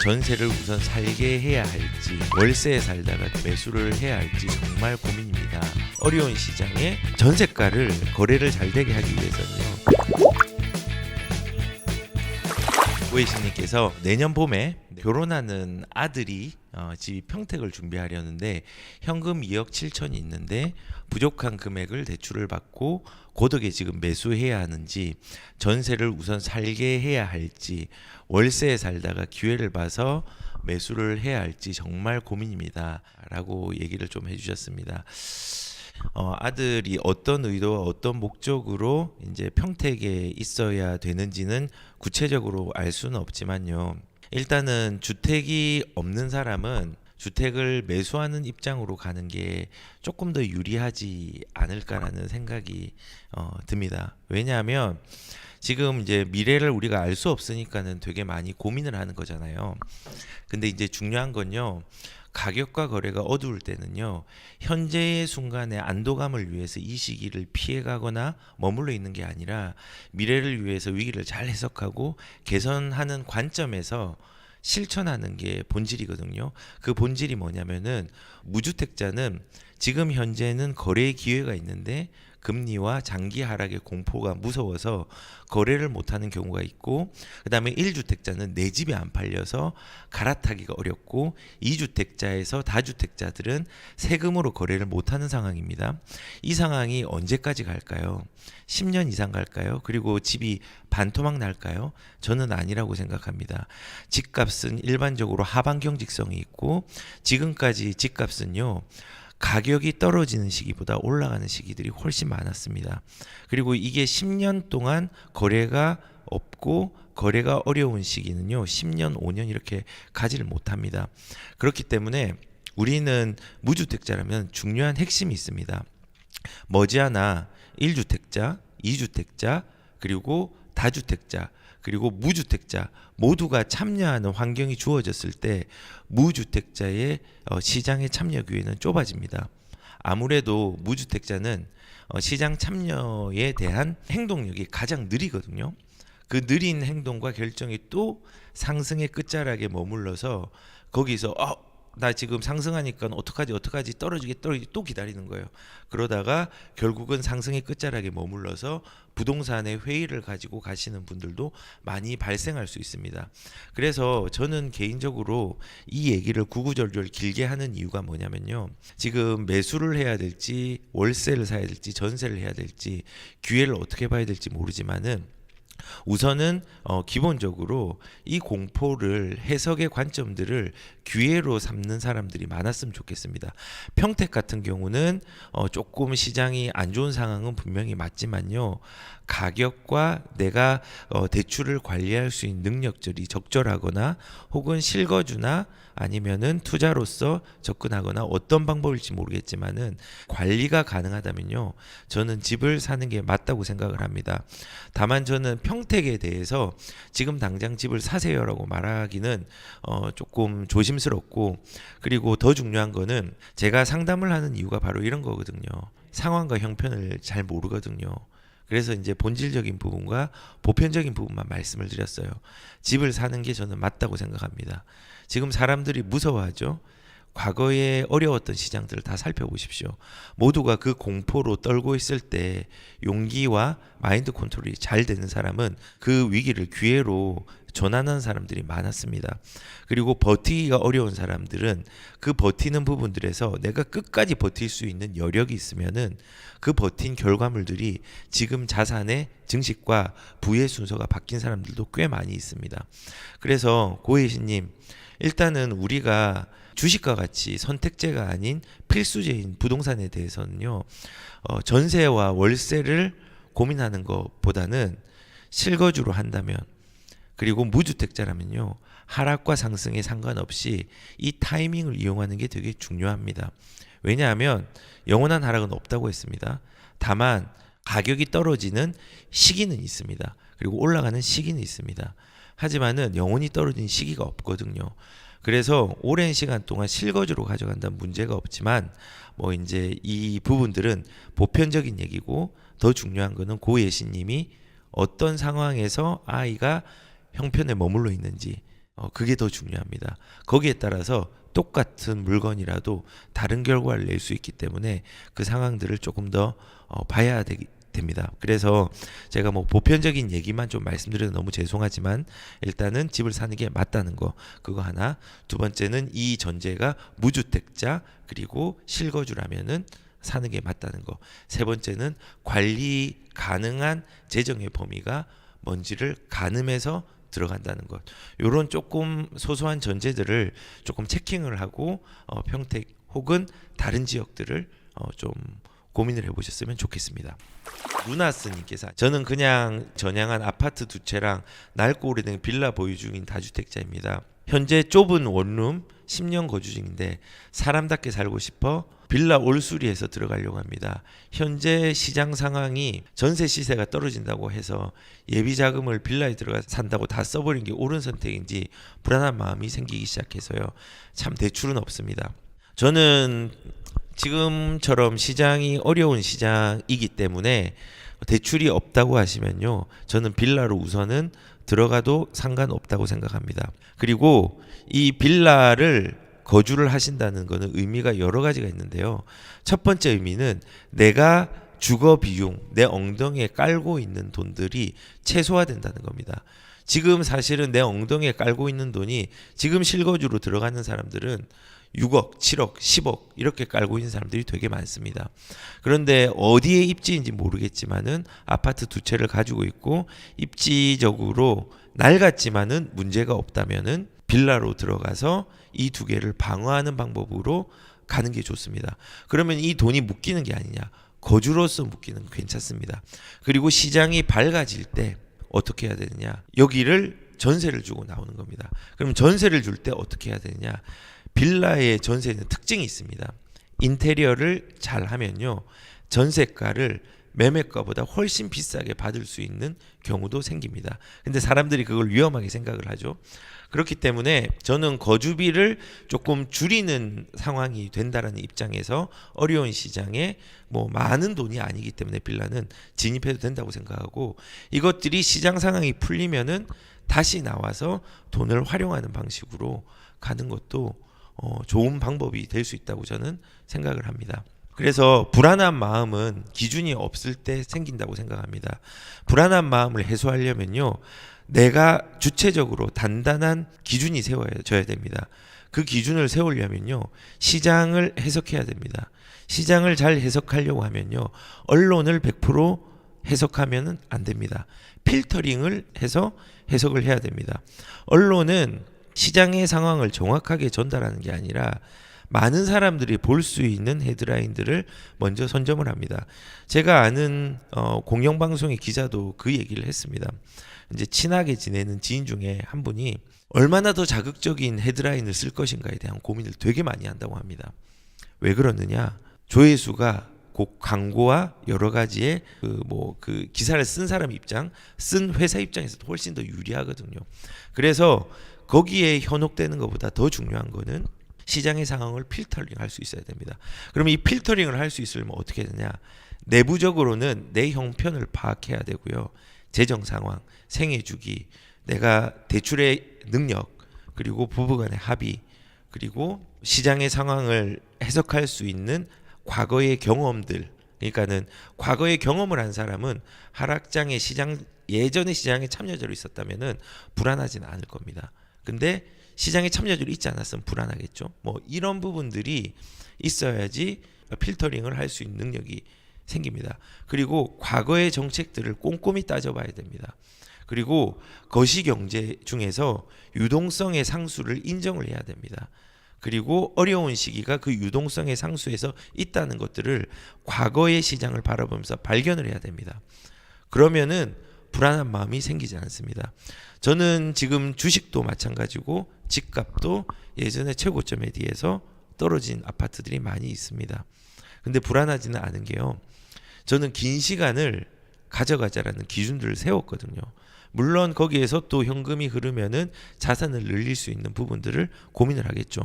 전세를 우선 살게 해야 할지 월세에 살다가 매수를 해야 할지 정말 고민입니다. 어려운 시장에 전세가를 거래를 잘 되게 하기 위해서는요. 오해신님께서 내년 봄에 결혼하는 아들이 집 평택을 준비하려는데 현금 2억 7천이 있는데 부족한 금액을 대출을 받고 고덕에 지금 매수해야 하는지 전세를 우선 살게 해야 할지 월세에 살다가 기회를 봐서 매수를 해야 할지 정말 고민입니다 라고 얘기를 좀 해주셨습니다. 아들이 어떤 의도와 어떤 목적으로 이제 평택에 있어야 되는지는 구체적으로 알 수는 없지만요. 일단은 주택이 없는 사람은 주택을 매수하는 입장으로 가는 게 조금 더 유리하지 않을까라는 생각이 듭니다. 왜냐하면 지금 이제 미래를 우리가 알 수 없으니까는 되게 많이 고민을 하는 거잖아요. 근데 이제 중요한 건요. 가격과 거래가 어두울 때는요. 현재의 순간의 안도감을 위해서 이 시기를 피해가거나 머물러 있는 게 아니라 미래를 위해서 위기를 잘 해석하고 개선하는 관점에서 실천하는 게 본질이거든요. 그 본질이 뭐냐면은 무주택자는 지금 현재는 거래의 기회가 있는데 금리와 장기 하락의 공포가 무서워서 거래를 못하는 경우가 있고, 그 다음에 1주택자는 내 집이 안 팔려서 갈아타기가 어렵고, 2주택자에서 다주택자들은 세금으로 거래를 못하는 상황입니다. 이 상황이 언제까지 갈까요? 10년 이상 갈까요? 그리고 집이 반토막 날까요? 저는 아니라고 생각합니다. 집값은 일반적으로 하방 경직성이 있고, 지금까지 집값은요 가격이 떨어지는 시기보다 올라가는 시기들이 훨씬 많았습니다. 그리고 이게 10년 동안 거래가 없고 거래가 어려운 시기는요 10년 5년 이렇게 가지를 못합니다. 그렇기 때문에 우리는 무주택자라면 중요한 핵심이 있습니다. 머지않아 1주택자, 2주택자, 그리고 다주택자, 그리고 무주택자 모두가 참여하는 환경이 주어졌을 때 무주택자의 시장의 참여 기회는 좁아집니다. 아무래도 무주택자는 시장 참여에 대한 행동력이 가장 느리거든요. 그 느린 행동과 결정이 또 상승의 끝자락에 머물러서 거기서 나 지금 상승하니까 어떡하지 떨어지게 또 기다리는 거예요. 그러다가 결국은 상승의 끝자락에 머물러서 부동산의 회의를 가지고 가시는 분들도 많이 발생할 수 있습니다. 그래서 저는 개인적으로 이 얘기를 구구절절 길게 하는 이유가 뭐냐면요. 지금 매수를 해야 될지 월세를 사야 될지 전세를 해야 될지 기회를 어떻게 봐야 될지 모르지만은 우선은 기본적으로 이 공포를 해석의 관점들을 기회로 삼는 사람들이 많았으면 좋겠습니다. 평택 같은 경우는 조금 시장이 안 좋은 상황은 분명히 맞지만요. 가격과 내가 대출을 관리할 수 있는 능력들이 적절하거나 혹은 실거주나 아니면은 투자로서 접근하거나 어떤 방법일지 모르겠지만은 관리가 가능하다면요. 저는 집을 사는 게 맞다고 생각을 합니다. 다만 저는 평택에 대해서 지금 당장 집을 사세요라고 말하기는 조금 조심스럽고, 그리고 더 중요한 거는 제가 상담을 하는 이유가 바로 이런 거거든요. 상황과 형편을 잘 모르거든요. 그래서 이제 본질적인 부분과 보편적인 부분만 말씀을 드렸어요. 집을 사는 게 저는 맞다고 생각합니다. 지금 사람들이 무서워하죠. 과거에 어려웠던 시장들을 다 살펴보십시오. 모두가 그 공포로 떨고 있을 때 용기와 마인드 컨트롤이 잘 되는 사람은 그 위기를 기회로 전환하는 사람들이 많았습니다. 그리고 버티기가 어려운 사람들은 그 버티는 부분들에서 내가 끝까지 버틸 수 있는 여력이 있으면은 그 버틴 결과물들이 지금 자산의 증식과 부의 순서가 바뀐 사람들도 꽤 많이 있습니다. 그래서 고혜신님, 일단은 우리가 주식과 같이 선택제가 아닌 필수제인 부동산에 대해서는요, 전세와 월세를 고민하는 것보다는 실거주로 한다면, 그리고 무주택자라면요, 하락과 상승에 상관없이 이 타이밍을 이용하는 게 되게 중요합니다. 왜냐하면 영원한 하락은 없다고 했습니다. 다만 가격이 떨어지는 시기는 있습니다. 그리고 올라가는 시기는 있습니다. 하지만은 영원히 떨어지는 시기가 없거든요. 그래서 오랜 시간 동안 실거주로 가져간다는 문제가 없지만 뭐 이제 이 부분들은 보편적인 얘기고, 더 중요한 거는 고 예신님이 어떤 상황에서 아이가 형편에 머물러 있는지, 그게 더 중요합니다. 거기에 따라서 똑같은 물건이라도 다른 결과를 낼 수 있기 때문에 그 상황들을 조금 더 봐야 됩니다. 그래서 제가 뭐 보편적인 얘기만 좀 말씀드려서 너무 죄송하지만 일단은 집을 사는 게 맞다는 거 그거 하나, 두 번째는 이 전제가 무주택자 그리고 실거주라면은 사는 게 맞다는 거, 세 번째는 관리 가능한 재정의 범위가 뭔지를 가늠해서 들어간다는 것. 요런 조금 소소한 전제들을 조금 체킹을 하고 평택 혹은 다른 지역들을 좀 고민을 해보셨으면 좋겠습니다. 루나스님께서 저는 그냥 전향한 아파트 두 채랑 낡고 오래된 빌라 보유 중인 다주택자입니다. 현재 좁은 원룸 10년 거주 중인데 사람답게 살고 싶어 빌라 올수리해서 들어가려고 합니다. 현재 시장 상황이 전세 시세가 떨어진다고 해서 예비 자금을 빌라에 들어가 산다고 다 써버린 게 옳은 선택인지 불안한 마음이 생기기 시작해서요. 참 대출은 없습니다. 저는 지금처럼 시장이 어려운 시장이기 때문에 대출이 없다고 하시면요, 저는 빌라로 우선은 들어가도 상관없다고 생각합니다. 그리고 이 빌라를 거주를 하신다는 것은 의미가 여러 가지가 있는데요. 첫 번째 의미는 내가 주거 비용, 내 엉덩이에 깔고 있는 돈들이 최소화된다는 겁니다. 지금 사실은 내 엉덩이에 깔고 있는 돈이 지금 실거주로 들어가는 사람들은 6억, 7억, 10억 이렇게 깔고 있는 사람들이 되게 많습니다. 그런데 어디에 입지인지 모르겠지만은 아파트 두 채를 가지고 있고 입지적으로 낡았지만은 문제가 없다면은 빌라로 들어가서 이 두 개를 방어하는 방법으로 가는 게 좋습니다. 그러면 이 돈이 묶이는 게 아니냐, 거주로서 묶이는 건 괜찮습니다. 그리고 시장이 밝아질 때 어떻게 해야 되느냐, 여기를 전세를 주고 나오는 겁니다. 그럼 전세를 줄 때 어떻게 해야 되느냐, 빌라의 전세는 특징이 있습니다. 인테리어를 잘 하면요, 전세가를 매매가보다 훨씬 비싸게 받을 수 있는 경우도 생깁니다. 근데 사람들이 그걸 위험하게 생각을 하죠. 그렇기 때문에 저는 거주비를 조금 줄이는 상황이 된다라는 입장에서 어려운 시장에 뭐 많은 돈이 아니기 때문에 빌라는 진입해도 된다고 생각하고, 이것들이 시장 상황이 풀리면은 다시 나와서 돈을 활용하는 방식으로 가는 것도 좋은 방법이 될 수 있다고 저는 생각을 합니다. 그래서 불안한 마음은 기준이 없을 때 생긴다고 생각합니다. 불안한 마음을 해소하려면요, 내가 주체적으로 단단한 기준이 세워져야 됩니다. 그 기준을 세우려면요, 시장을 해석해야 됩니다. 시장을 잘 해석하려고 하면요, 언론을 100% 해석하면은 안 됩니다. 필터링을 해서 해석을 해야 됩니다. 언론은 시장의 상황을 정확하게 전달하는 게 아니라 많은 사람들이 볼 수 있는 헤드라인들을 먼저 선점을 합니다. 제가 아는 공영방송의 기자도 그 얘기를 했습니다. 이제 친하게 지내는 지인 중에 한 분이 얼마나 더 자극적인 헤드라인을 쓸 것인가에 대한 고민을 되게 많이 한다고 합니다. 왜 그러느냐? 조회수가 그 광고와 여러 가지의 그 기사를 쓴 사람 입장, 쓴 회사 입장에서도 훨씬 더 유리하거든요. 그래서 거기에 현혹되는 것보다 더 중요한 거는 시장의 상황을 필터링 할 수 있어야 됩니다. 그러면 이 필터링을 할 수 있으려면 어떻게 되냐? 내부적으로는 내 형편을 파악해야 되고요. 재정 상황, 생애 주기, 내가 대출의 능력, 그리고 부부간의 합의, 그리고 시장의 상황을 해석할 수 있는 과거의 경험들. 그러니까는 과거의 경험을 한 사람은 하락장의 시장, 예전의 시장에 참여자로 있었다면은 불안하지는 않을 겁니다. 근데 시장에 참여자로 있지 않았으면 불안하겠죠. 뭐 이런 부분들이 있어야지 필터링을 할 수 있는 능력이 생깁니다. 그리고 과거의 정책들을 꼼꼼히 따져봐야 됩니다. 그리고 거시경제 중에서 유동성의 상수를 인정을 해야 됩니다. 그리고 어려운 시기가 그 유동성의 상수에서 있다는 것들을 과거의 시장을 바라보면서 발견을 해야 됩니다. 그러면은 불안한 마음이 생기지 않습니다. 저는 지금 주식도 마찬가지고 집값도 예전에 최고점에 비해서 떨어진 아파트들이 많이 있습니다. 근데 불안하지는 않은 게요, 저는 긴 시간을 가져가자라는 기준들을 세웠거든요. 물론 거기에서 또 현금이 흐르면은 자산을 늘릴 수 있는 부분들을 고민을 하겠죠.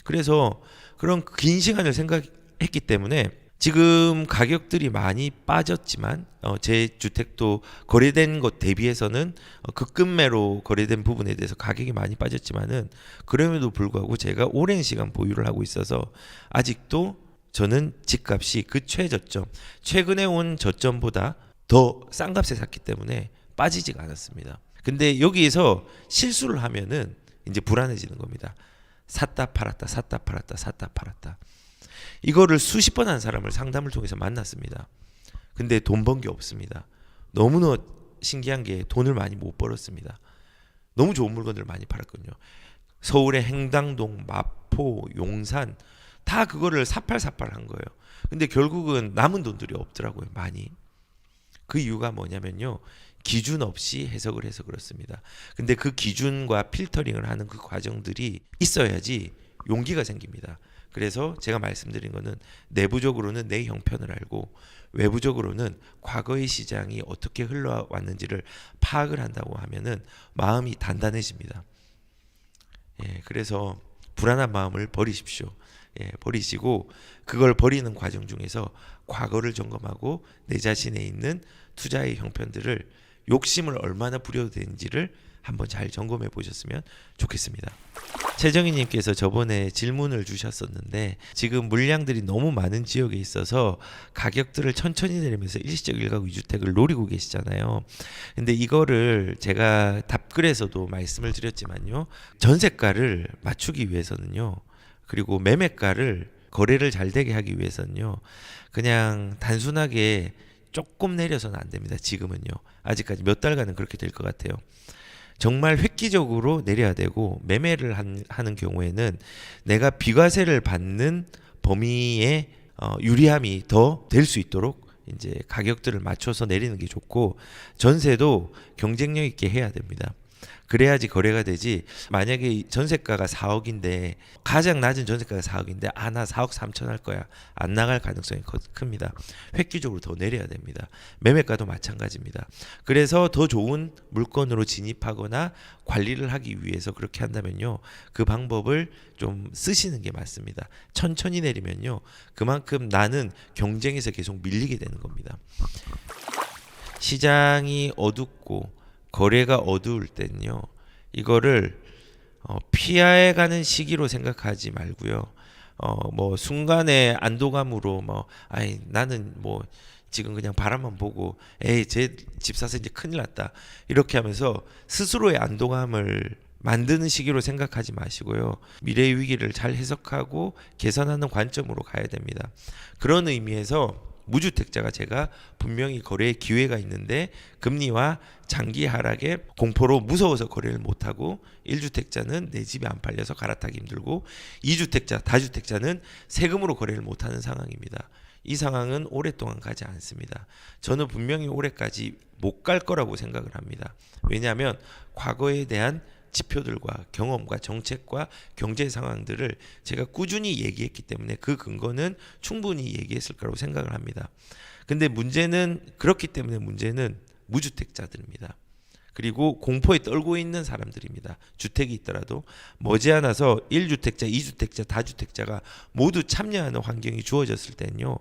그래서 그런 긴 시간을 생각했기 때문에 지금 가격들이 많이 빠졌지만 제 주택도 거래된 것 대비해서는 급급매로 거래된 부분에 대해서 가격이 많이 빠졌지만은 그럼에도 불구하고 제가 오랜 시간 보유를 하고 있어서 아직도 저는 집값이 그 최저점, 최근에 온 저점보다 더 싼 값에 샀기 때문에 빠지지가 않았습니다. 근데 여기에서 실수를 하면은 이제 불안해지는 겁니다. 샀다 팔았다 샀다 팔았다 샀다 팔았다. 이거를 수십 번 한 사람을 상담을 통해서 만났습니다. 근데 돈 번 게 없습니다. 너무나 신기한 게 돈을 많이 못 벌었습니다. 너무 좋은 물건들을 많이 팔았거든요. 서울의 행당동, 마포, 용산 다 그거를 사팔사팔 한 거예요. 근데 결국은 남은 돈들이 없더라고요. 많이. 그 이유가 뭐냐면요. 기준 없이 해석을 해서 그렇습니다. 근데 그 기준과 필터링을 하는 그 과정들이 있어야지 용기가 생깁니다. 그래서 제가 말씀드린 거는 내부적으로는 내 형편을 알고 외부적으로는 과거의 시장이 어떻게 흘러왔는지를 파악을 한다고 하면은 마음이 단단해집니다. 예, 그래서 불안한 마음을 버리십시오. 예, 버리시고 그걸 버리는 과정 중에서 과거를 점검하고 내 자신에 있는 투자의 형편들을 욕심을 얼마나 부려도 되는지를 한번 잘 점검해 보셨으면 좋겠습니다. 최정희님께서 저번에 질문을 주셨었는데 지금 물량들이 너무 많은 지역에 있어서 가격들을 천천히 내리면서 일시적 일가구 2주택을 노리고 계시잖아요. 근데 이거를 제가 답글에서도 말씀을 드렸지만요. 전세가를 맞추기 위해서는요. 그리고 매매가를 거래를 잘 되게 하기 위해서는요. 그냥 단순하게 조금 내려서는 안 됩니다. 지금은요. 아직까지 몇 달간은 그렇게 될 것 같아요. 정말 획기적으로 내려야 되고 매매를 하는 경우에는 내가 비과세를 받는 범위의 유리함이 더 될 수 있도록 이제 가격들을 맞춰서 내리는 게 좋고 전세도 경쟁력 있게 해야 됩니다. 그래야지 거래가 되지. 만약에 전세가가 4억인데 가장 낮은 전세가가 4억인데 나 4억 3천 할 거야. 안 나갈 가능성이 큽니다. 획기적으로 더 내려야 됩니다. 매매가도 마찬가지입니다. 그래서 더 좋은 물건으로 진입하거나 관리를 하기 위해서 그렇게 한다면요. 그 방법을 좀 쓰시는 게 맞습니다. 천천히 내리면요. 그만큼 나는 경쟁에서 계속 밀리게 되는 겁니다. 시장이 어둡고 거래가 어두울 때는요. 이거를 피해가는 시기로 생각하지 말고요. 뭐 순간의 안도감으로 나는 뭐 지금 그냥 바람만 보고 제 집 사서 이제 큰일 났다. 이렇게 하면서 스스로의 안도감을 만드는 시기로 생각하지 마시고요. 미래의 위기를 잘 해석하고 개선하는 관점으로 가야 됩니다. 그런 의미에서 무주택자가 제가 분명히 거래의 기회가 있는데 금리와 장기 하락의 공포로 무서워서 거래를 못하고 1주택자는 내 집이 안 팔려서 갈아타기 힘들고 2주택자, 다주택자는 세금으로 거래를 못하는 상황입니다. 이 상황은 오랫동안 가지 않습니다. 저는 분명히 올해까지 못 갈 거라고 생각을 합니다. 왜냐하면 과거에 대한 지표들과 경험과 정책과 경제 상황들을 제가 꾸준히 얘기했기 때문에 그 근거는 충분히 얘기했을 거라고 생각을 합니다. 근데 문제는 그렇기 때문에 문제는 무주택자들입니다. 그리고 공포에 떨고 있는 사람들입니다. 주택이 있더라도 머지않아서 1주택자, 2주택자, 다주택자가 모두 참여하는 환경이 주어졌을 때는요.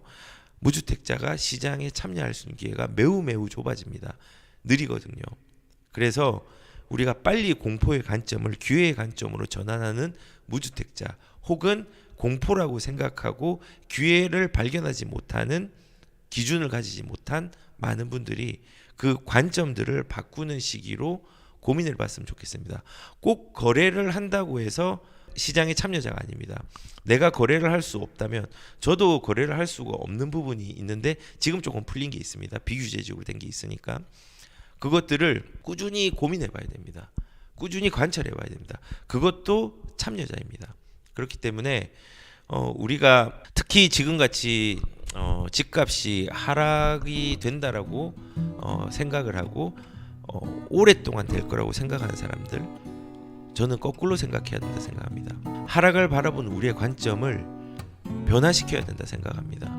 무주택자가 시장에 참여할 수 있는 기회가 매우 좁아집니다. 느리거든요. 그래서 우리가 빨리 공포의 관점을 기회의 관점으로 전환하는 무주택자 혹은 공포라고 생각하고 기회를 발견하지 못하는 기준을 가지지 못한 많은 분들이 그 관점들을 바꾸는 시기로 고민을 해봤으면 좋겠습니다. 꼭 거래를 한다고 해서 시장의 참여자가 아닙니다. 내가 거래를 할 수 없다면 저도 거래를 할 수가 없는 부분이 있는데 지금 조금 풀린 게 있습니다. 비규제적으로 된 게 있으니까. 그것들을 꾸준히 고민해 봐야 됩니다. 꾸준히 관찰해 봐야 됩니다. 그것도 참여자입니다. 그렇기 때문에 우리가 특히 지금같이 집값이 하락이 된다라고 생각을 하고 오랫동안 될 거라고 생각하는 사람들 저는 거꾸로 생각해야 된다 생각합니다. 하락을 바라보는 우리의 관점을 변화시켜야 된다 생각합니다.